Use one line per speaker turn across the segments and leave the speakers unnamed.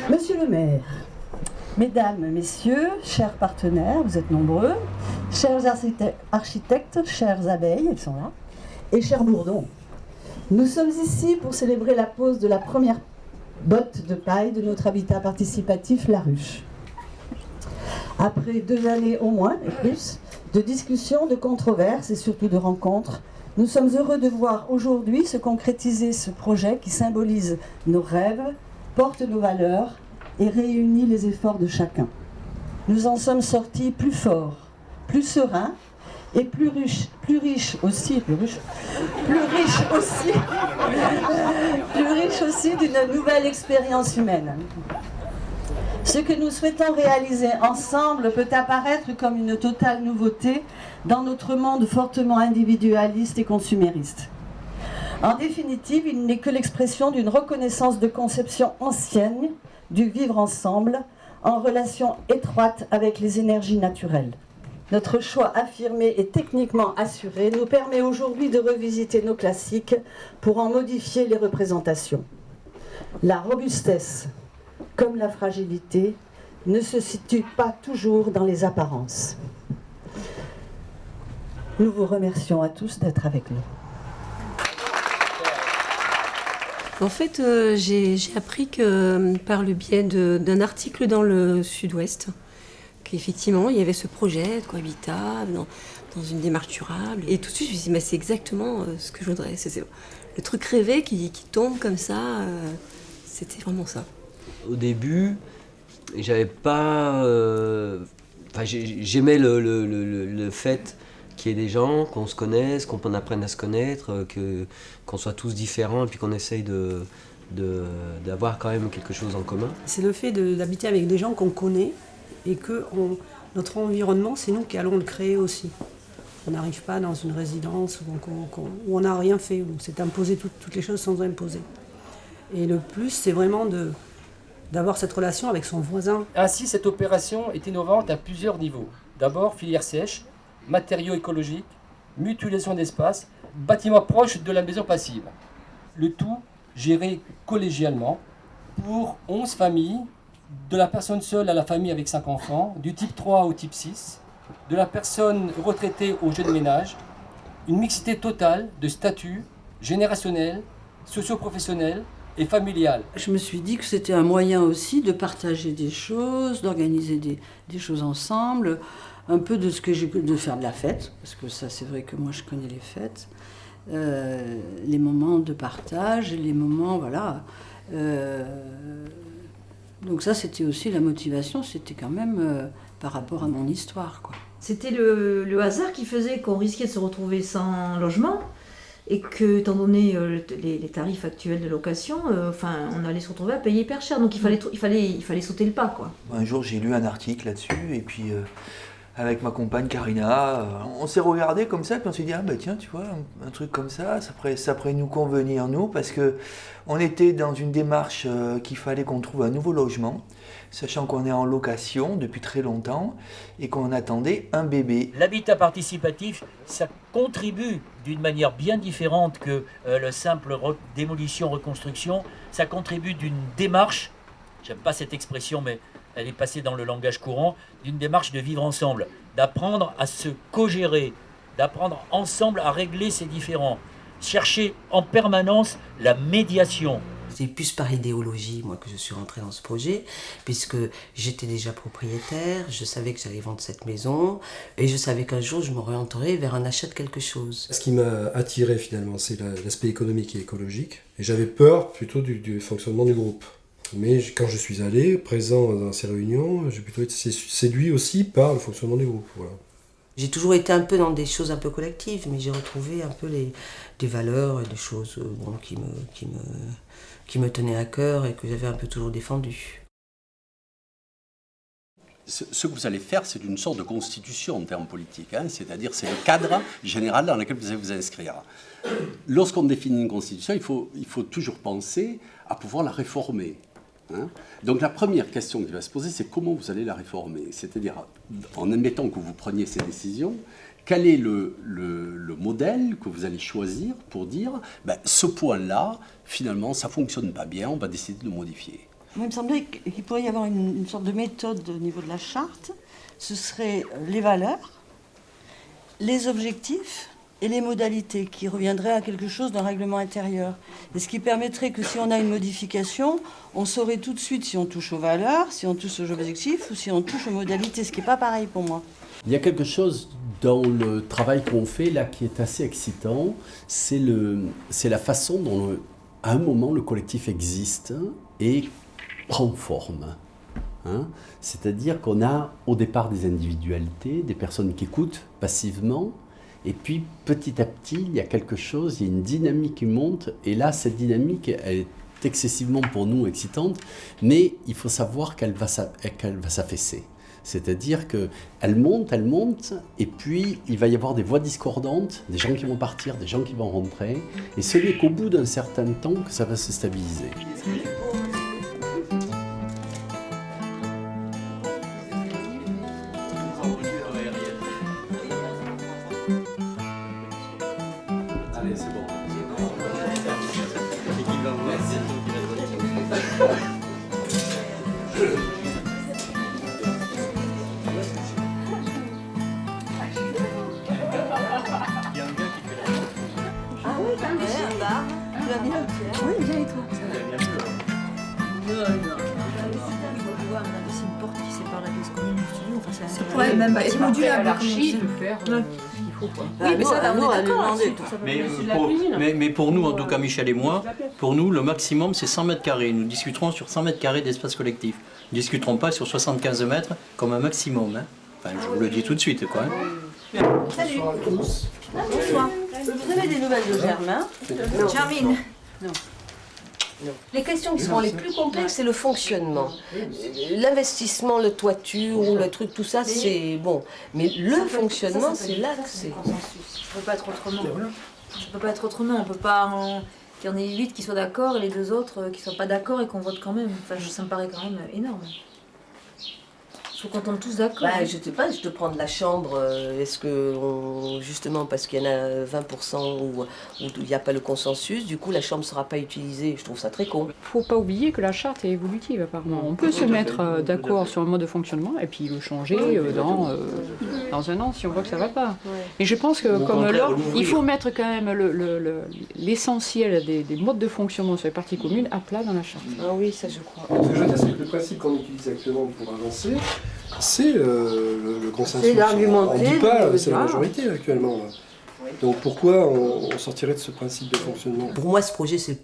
Monsieur le maire, mesdames, messieurs, chers partenaires, vous êtes nombreux, chers architectes, chères abeilles, elles sont là, et chers bourdons, nous sommes ici pour célébrer la pose de la première botte de paille de notre habitat participatif, La Ruche. Après 2 années au moins, et plus, de discussions, de controverses et surtout de rencontres, nous sommes heureux de voir aujourd'hui se concrétiser ce projet qui symbolise nos rêves, porte nos valeurs et réunit les efforts de chacun. Nous en sommes sortis plus forts, plus sereins et plus riches aussi d'une nouvelle expérience humaine. Ce que nous souhaitons réaliser ensemble peut apparaître comme une totale nouveauté dans notre monde fortement individualiste et consumériste. En définitive, il n'est que l'expression d'une reconnaissance de conception ancienne du vivre ensemble, en relation étroite avec les énergies naturelles. Notre choix affirmé et techniquement assuré nous permet aujourd'hui de revisiter nos classiques pour en modifier les représentations. La robustesse, comme la fragilité, ne se situe pas toujours dans les apparences. Nous vous remercions à tous d'être avec nous.
En fait, j'ai appris que par le biais d'un article dans le Sud-Ouest, qu'effectivement, il y avait ce projet de cohabitat dans une démarche durable. Et tout de suite, je me suis dit, mais c'est exactement ce que je voudrais. C'est le truc rêvé qui tombe comme ça, c'était vraiment ça.
Au début, j'avais pas... j'aimais le fait qu'il y ait des gens, qu'on se connaisse, qu'on apprenne à se connaître, qu'on soit tous différents et puis qu'on essaye d'avoir quand même quelque chose en commun.
C'est le fait d'habiter avec des gens qu'on connaît et que notre environnement, c'est nous qui allons le créer aussi. On n'arrive pas dans une résidence où on n'a rien fait, où c'est imposé, toutes les choses sont imposées. Et le plus, c'est vraiment d'avoir cette relation avec son voisin.
Ainsi, cette opération est innovante à plusieurs niveaux. D'abord, filière sèche, matériaux écologiques, mutualisation d'espace, bâtiment proche de la maison passive. Le tout géré collégialement pour 11 familles, de la personne seule à la famille avec 5 enfants, du type 3 au type 6, de la personne retraitée au jeune ménage, une mixité totale de statuts générationnels, socio-professionnels et familiales.
Je me suis dit que c'était un moyen aussi de partager des choses, d'organiser des choses ensemble, un peu de faire de la fête, parce que ça c'est vrai que moi je connais les fêtes, les moments de partage, les moments, voilà. Donc ça c'était aussi la motivation, c'était quand même par rapport à mon histoire, quoi.
C'était le hasard qui faisait qu'on risquait de se retrouver sans logement, et que, étant donné les tarifs actuels de location, on allait se retrouver à payer hyper cher, donc il fallait sauter le pas, quoi.
Un jour j'ai lu un article là-dessus, et puis avec ma compagne Karina, on s'est regardé comme ça, puis on s'est dit, ah bah tiens, tu vois, un truc comme ça pourrait nous convenir, nous, parce que on était dans une démarche qu'il fallait qu'on trouve un nouveau logement, sachant qu'on est en location depuis très longtemps, et qu'on attendait un bébé.
L'habitat participatif, ça contribue d'une manière bien différente que le simple démolition-reconstruction, ça contribue d'une démarche, j'aime pas cette expression, mais elle est passée dans le langage courant, d'une démarche de vivre ensemble, d'apprendre à se co-gérer, d'apprendre ensemble à régler ces différends, chercher en permanence la médiation.
C'est plus par idéologie, moi, que je suis rentrée dans ce projet, puisque j'étais déjà propriétaire, je savais que j'allais vendre cette maison, et je savais qu'un jour, je m'orienterais vers un achat de quelque chose.
Ce qui m'a attiré, finalement, c'est l'aspect économique et écologique, et j'avais peur plutôt du fonctionnement du groupe. Mais quand je suis allé, présent dans ces réunions, j'ai plutôt été séduit aussi par le fonctionnement du groupe. Voilà.
J'ai toujours été un peu dans des choses un peu collectives, mais j'ai retrouvé un peu des valeurs et des choses qui me tenaient à cœur et que j'avais un peu toujours défendues.
Ce que vous allez faire, c'est une sorte de constitution en termes politiques, c'est-à-dire c'est le cadre général dans lequel vous allez vous inscrire. Lorsqu'on définit une constitution, il faut toujours penser à pouvoir la réformer. Donc la première question qui va se poser, c'est comment vous allez la réformer. C'est-à-dire, en admettant que vous preniez ces décisions, quel est le modèle que vous allez choisir pour dire ce point-là, finalement, ça ne fonctionne pas bien, on va décider de le modifier.
Moi, il me semblait qu'il pourrait y avoir une sorte de méthode au niveau de la charte. Ce serait les valeurs, les objectifs et les modalités qui reviendraient à quelque chose d'un règlement intérieur. Et ce qui permettrait que si on a une modification, on saurait tout de suite si on touche aux valeurs, si on touche aux objectifs ou si on touche aux modalités, ce qui n'est pas pareil pour moi.
Il y a quelque chose dans le travail qu'on fait là qui est assez excitant, c'est la façon dont à un moment le collectif existe et prend forme. C'est-à-dire qu'on a au départ des individualités, des personnes qui écoutent passivement, et puis petit à petit il y a quelque chose, il y a une dynamique qui monte, et là cette dynamique elle est excessivement pour nous excitante, mais il faut savoir qu'elle va s'affaisser. C'est-à-dire qu'elle monte, et puis il va y avoir des voix discordantes, des gens qui vont partir, des gens qui vont rentrer, et ce n'est qu'au bout d'un certain temps que ça va se stabiliser.
Allez, c'est bon.
Ah oui, t'as bien. Tu vas bien, Pierre? Oui, bien et toi?
C'est une porte qui sépare la pièce commune du studio. Enfin, c'est un
pourrait même
être
modulaire
à
l'archi
de
faire
ce qu'il faut. Quoi.
Oui, mais ça, là, on est d'accord.
Mais pour nous, en tout cas Michel et moi, pour nous, le maximum c'est 100 mètres carrés. Nous discuterons sur 100 mètres carrés d'espace collectif. Nous ne discuterons pas sur 75 mètres comme un maximum. Enfin, je vous le dis tout de suite, quoi.
Salut. Bonsoir. Vous avez des nouvelles de Germain?
Germine.
Non.
Les questions qui seront les plus complexes, c'est le fonctionnement. L'investissement, le toiture ou le truc, tout ça, c'est bon. Mais le fonctionnement, c'est là que c'est...
Ça ne peut pas être autrement. Ça peut pas être autrement. On peut pas qu'il y en ait 8 qui soient d'accord et les 2 autres qui ne soient pas d'accord et qu'on vote quand même. Enfin, ça me paraît quand même énorme. Il faut qu'on tombe tous d'accord.
Je sais pas, je te prends de la chambre, est-ce que, justement, parce qu'il y en a 20% où il n'y a pas le consensus, du coup la chambre ne sera pas utilisée, je trouve ça très con.
Il ne faut pas oublier que la charte est évolutive apparemment. On peut se mettre d'accord sur un mode de fonctionnement et puis le changer dans un an si on voit que ça ne va pas. Et je pense que comme là, il faut mettre quand même l'essentiel des modes de fonctionnement sur les parties communes à plat dans la charte.
Ah oui, ça je crois.
Ce que je veux dire, c'est que le principe qu'on utilise actuellement pour avancer, c'est le consensus.
C'est l'argumenté.
On ne dit pas c'est la majorité actuellement. Là. Donc pourquoi on sortirait de ce principe de fonctionnement?
Pour moi, ce projet, c'est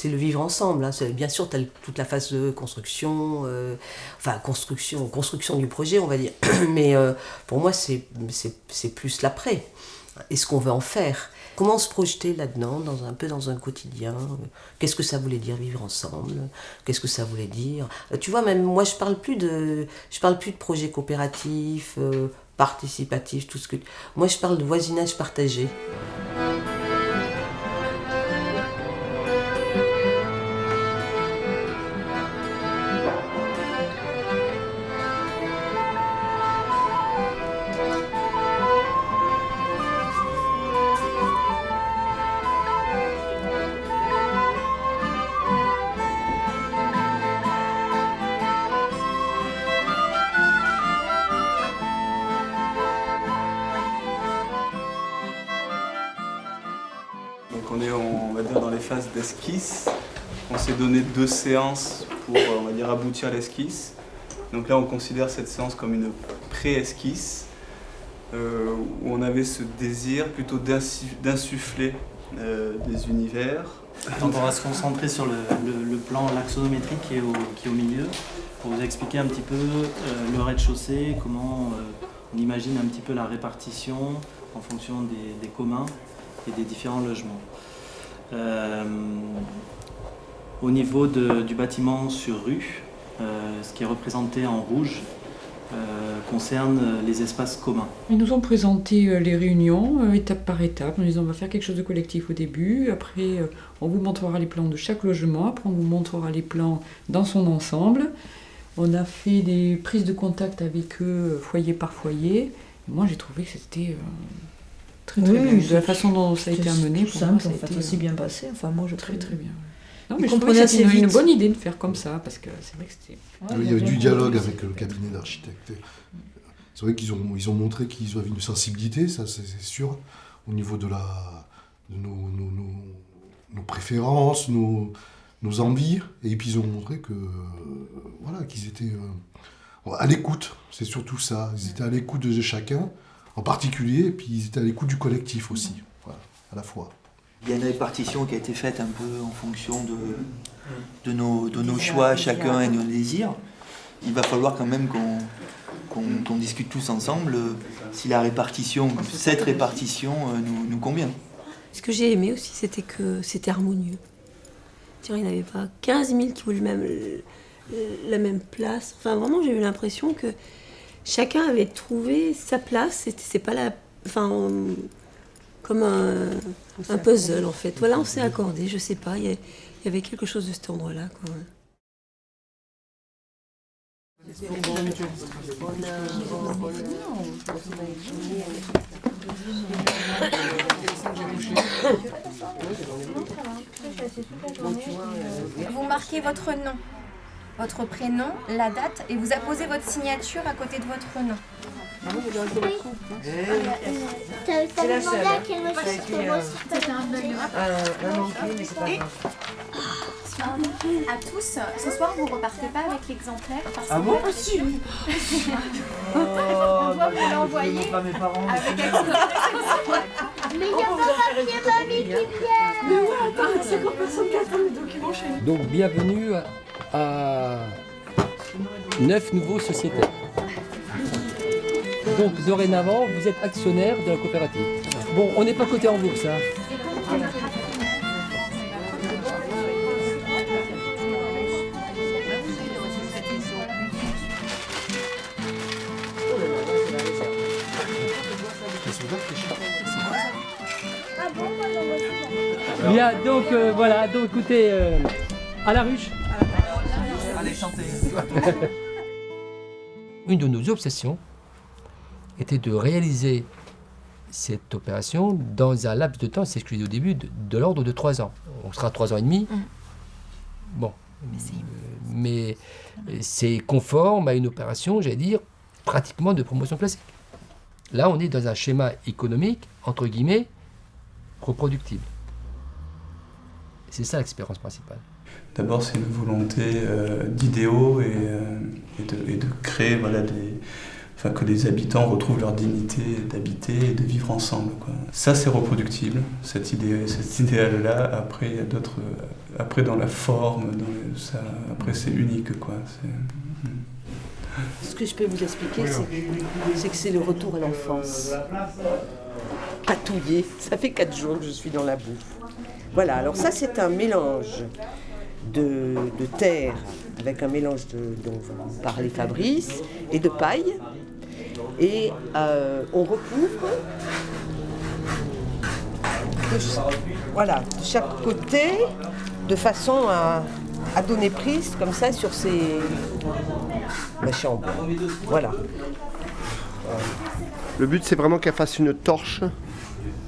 le vivre ensemble. Bien sûr, tu as toute la phase de construction, construction du projet, on va dire. Mais pour moi, c'est plus l'après. Et ce qu'on veut en faire. Comment se projeter là-dedans, un peu dans un quotidien? Qu'est-ce que ça voulait dire vivre ensemble? Qu'est-ce que ça voulait dire? Tu vois, même moi, je parle plus de projets coopératifs, participatifs, tout ce que... Moi, je parle de voisinage partagé.
On est, on va dire, dans les phases d'esquisse. On s'est donné 2 séances pour, on va dire, aboutir à l'esquisse. Donc là, on considère cette séance comme une pré-esquisse, où on avait ce désir plutôt d'insuffler des univers.
Donc on va se concentrer sur le plan l'axonométrique qui est au milieu, pour vous expliquer un petit peu le rez-de-chaussée, comment on imagine un petit peu la répartition en fonction des communs et des différents logements. Au niveau du bâtiment sur rue, ce qui est représenté en rouge concerne les espaces communs.
Ils nous ont présenté les réunions étape par étape. On disant on va faire quelque chose de collectif au début, après on vous montrera les plans de chaque logement, après on vous montrera les plans dans son ensemble. On a fait des prises de contact avec eux foyer par foyer. Et moi j'ai trouvé que c'était Très bien.
Oui,
De la façon dont ça a été amené, pour moi,
simple,
ça a été
ça s'est bien passé. Enfin, moi, je
très bien. Non,
Ils
mais je
comprenaient
trouvais que c'était
assez
une
vite.
bonne idée de faire comme ça, parce que c'est vrai que c'était...
Il y avait du dialogue avec le cabinet d'architectes. C'est vrai qu'ils ont montré qu'ils avaient une sensibilité, ça c'est sûr, au niveau de nos préférences, nos envies. Et puis ils ont montré que voilà, qu'ils étaient à l'écoute, c'est surtout ça. Ils étaient à l'écoute de chacun, en particulier, et puis ils étaient à l'écoute du collectif aussi, voilà, à la fois.
Il y a une répartition qui a été faite un peu en fonction de nos choix, chacun et nos désirs. Il va falloir quand même qu'on discute tous ensemble si cette répartition nous convient.
Ce que j'ai aimé aussi, c'était que c'était harmonieux. Il n'y avait pas 15 000 qui voulaient la même place. Enfin, vraiment, j'ai eu l'impression que chacun avait trouvé sa place. C'est pas comme un puzzle, en fait. Voilà, on s'est accordé, je sais pas. Il y avait quelque chose de cet endroit-là, quoi.
Vous marquez votre nom, votre prénom, la date et vous apposez votre signature à côté de votre nom.
T'avais demandé à quel mois c'était
À tous, ce soir vous repartez pas avec l'exemplaire parce que
bon? Si.
on doit vous l'envoyer avec
Mais il n'y a pas mamie qui vient.
Mais ouais, attends, 50 personnes qui attendent les documents chez nous.
Donc bienvenue à 9 nouveaux sociétaires. Donc dorénavant, vous êtes actionnaire de la coopérative. Bon, on n'est pas coté en bourse, hein. Bien, donc voilà, donc écoutez, à la ruche.
Allez, chantez.
Une de nos obsessions était de réaliser cette opération dans un laps de temps, c'est ce que je disais au début, de l'ordre de 3 ans. On sera 3 ans et demi. Bon, mais c'est conforme à une opération, j'allais dire, pratiquement de promotion classique. Là, on est dans un schéma économique, entre guillemets, reproductible. C'est ça l'expérience principale.
D'abord, c'est une volonté d'idéaux et de créer que les habitants retrouvent leur dignité d'habiter et de vivre ensemble, quoi. Ça, c'est reproductible, cet idéal-là. Après, il y a d'autres... Après, dans la forme, après, c'est unique, quoi.
Ce que je peux vous expliquer, c'est que c'est le retour à l'enfance. Patouillé, ça fait 4 jours que je suis dans la boue. Voilà, alors ça c'est un mélange de terre avec un mélange dont parlait Fabrice et de paille. Et on recouvre de chaque côté de façon à donner prise comme ça sur la chambre. Voilà.
Le but c'est vraiment qu'elle fasse une torche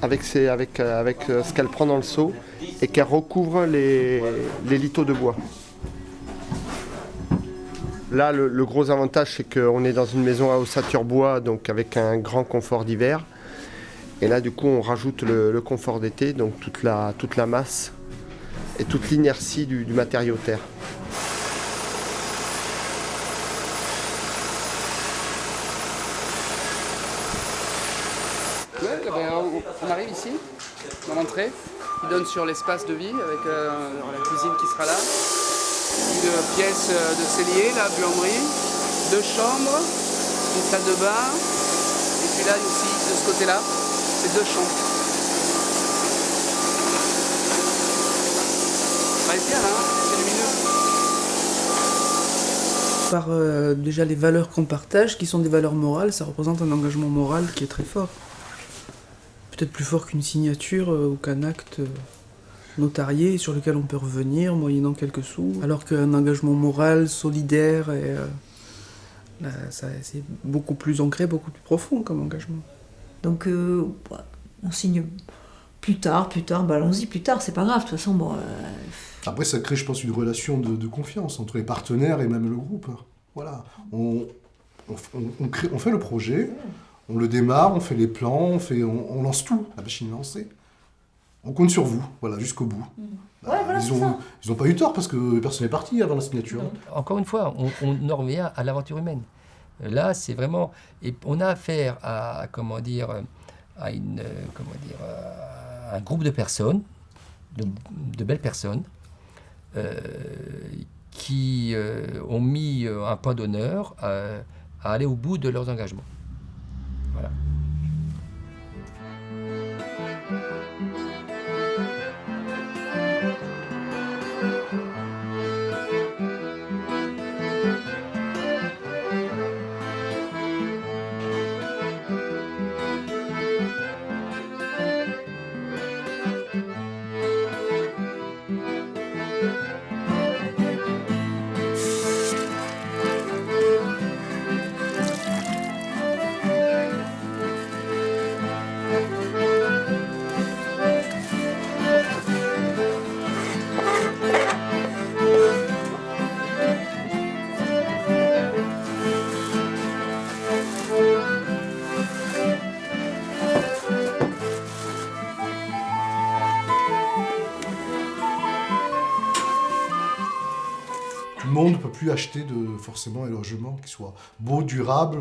avec ce qu'elle prend dans le seau et qu'elle recouvre les liteaux de bois. Là, le gros avantage, c'est qu'on est dans une maison à ossature bois, donc avec un grand confort d'hiver. Et là, du coup, on rajoute le confort d'été, donc toute la masse et toute l'inertie du matériau terre.
On arrive ici, dans l'entrée, qui donne sur l'espace de vie avec la cuisine qui sera là. Une pièce de cellier, la buanderie, 2 chambres, une salle de bain, et puis là aussi, de ce côté-là, c'est 2 chambres. Ça va être bien, hein, c'est lumineux.
Par déjà les valeurs qu'on partage, qui sont des valeurs morales, ça représente un engagement moral qui est très fort. Peut-être plus fort qu'une signature ou qu'un acte notarié sur lequel on peut revenir moyennant quelques sous, alors qu'un engagement moral, solidaire, c'est beaucoup plus ancré, beaucoup plus profond comme engagement.
Donc on signe plus tard, bah allons-y plus tard, c'est pas grave, de toute façon, bon...
Après, ça crée, je pense, une relation de confiance entre les partenaires et même le groupe. Voilà. On fait le projet, on le démarre, on fait les plans, on lance tout, la machine est lancée. On compte sur vous, voilà, jusqu'au bout. Ils n'ont pas eu tort parce que personne n'est parti avant la signature.
Encore une fois, on en revient à l'aventure humaine. Là, c'est vraiment... Et on a affaire à un groupe de personnes, de belles personnes, qui ont mis un point d'honneur à aller au bout de leurs engagements. Voilà.
Tout le monde ne peut plus acheter forcément un logement qui soit beau, durable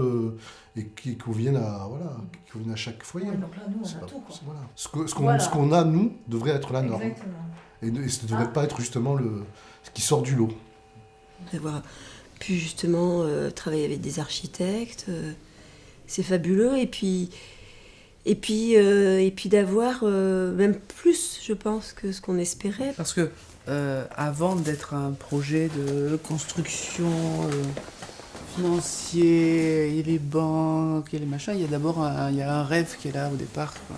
et qui convienne à chaque foyer.
Ouais, donc là, nous, on a tout, quoi.
Voilà. Ce qu'on a, nous, devrait être la norme.
Exactement.
Et ça ne devrait pas être justement ce qui sort du lot.
D'avoir pu justement travailler avec des architectes, c'est fabuleux. Et puis d'avoir même plus, je pense, que ce qu'on espérait.
Parce que avant d'être un projet de construction financier, et les banques et les machins, il y a d'abord un rêve qui est là au départ, quoi.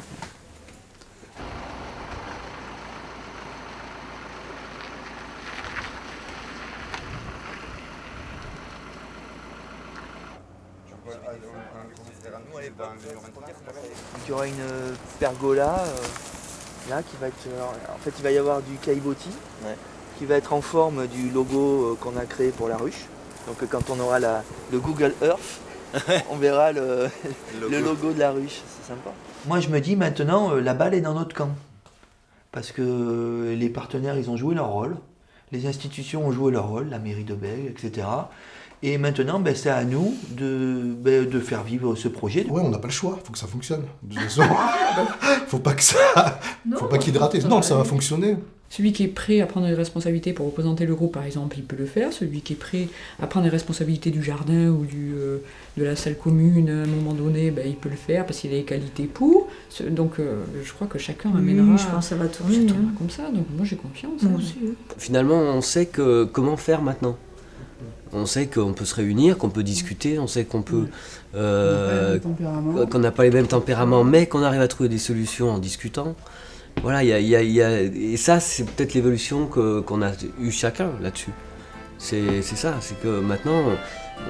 Il y aura une pergola là qui va être. En fait, il va y avoir du caillebotis qui va être en forme du logo qu'on a créé pour la ruche. Donc, quand on aura le Google Earth, on verra le logo de la ruche. C'est sympa. Moi, je me dis maintenant, la balle est dans notre camp. Parce que les partenaires, ils ont joué leur rôle. Les institutions ont joué leur rôle, la mairie de Bègue, etc. Et maintenant, c'est à nous de faire vivre ce projet.
Ouais, on n'a pas le choix, il faut que ça fonctionne. De toute façon, faut pas qu'il y ait de raté. Non, ça va fonctionner.
Celui qui est prêt à prendre les responsabilités pour représenter le groupe, par exemple, il peut le faire. Celui qui est prêt à prendre les responsabilités du jardin ou de la salle commune, à un moment donné, il peut le faire parce qu'il a les qualités pour. Donc, je crois que chacun amènera...
je pense que ça va tourner.
Comme ça, donc moi j'ai confiance.
Moi aussi.
Finalement, on sait comment faire maintenant. On sait qu'on peut se réunir, qu'on peut discuter, on sait qu'on peut... qu'on n'a pas les mêmes tempéraments, mais qu'on arrive à trouver des solutions en discutant. Voilà, et ça, c'est peut-être l'évolution qu'on a eu chacun là-dessus. C'est ça, c'est que maintenant,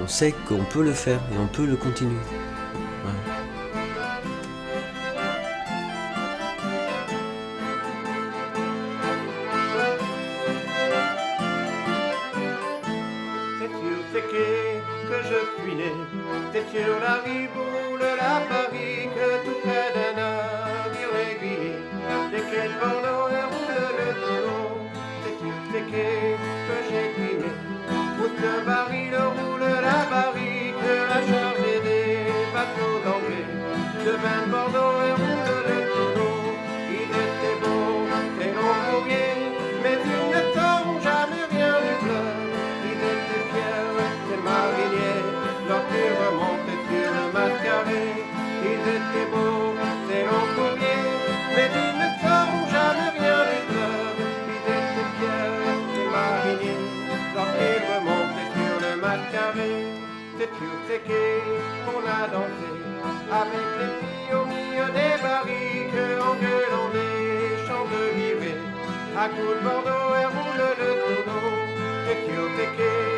on sait qu'on peut le faire et on peut le continuer. Voilà.
C'est sur la riboule, la barrique, tout près d'un navire aiguillé, desquels Bordeaux et roule le tonneau. C'est sur ces quais que j'ai trimé, route de baril roule la barrique, à charger des bateaux d'anglais, de vin de Bordeaux et roule le tonneau. Ils étaient beaux, et longs courriers, mais ils ne t'ont jamais rien du fleuve. Ils étaient fiers, ces mariniers, leur cul remontait sur le mascaré. Ils étaient beaux, ces longs courriers, mais ils ne sauront jamais rien du fleuve. Ils étaient fiers, ces mariniers, leur cul remontait sur le mascaré. C'est sur ces quais qu'on a dansé, avec les filles au milieu des barriques, en gueulant des chants de virée. À coup de Bordeaux et roule le tonneau, c'est sur ces quais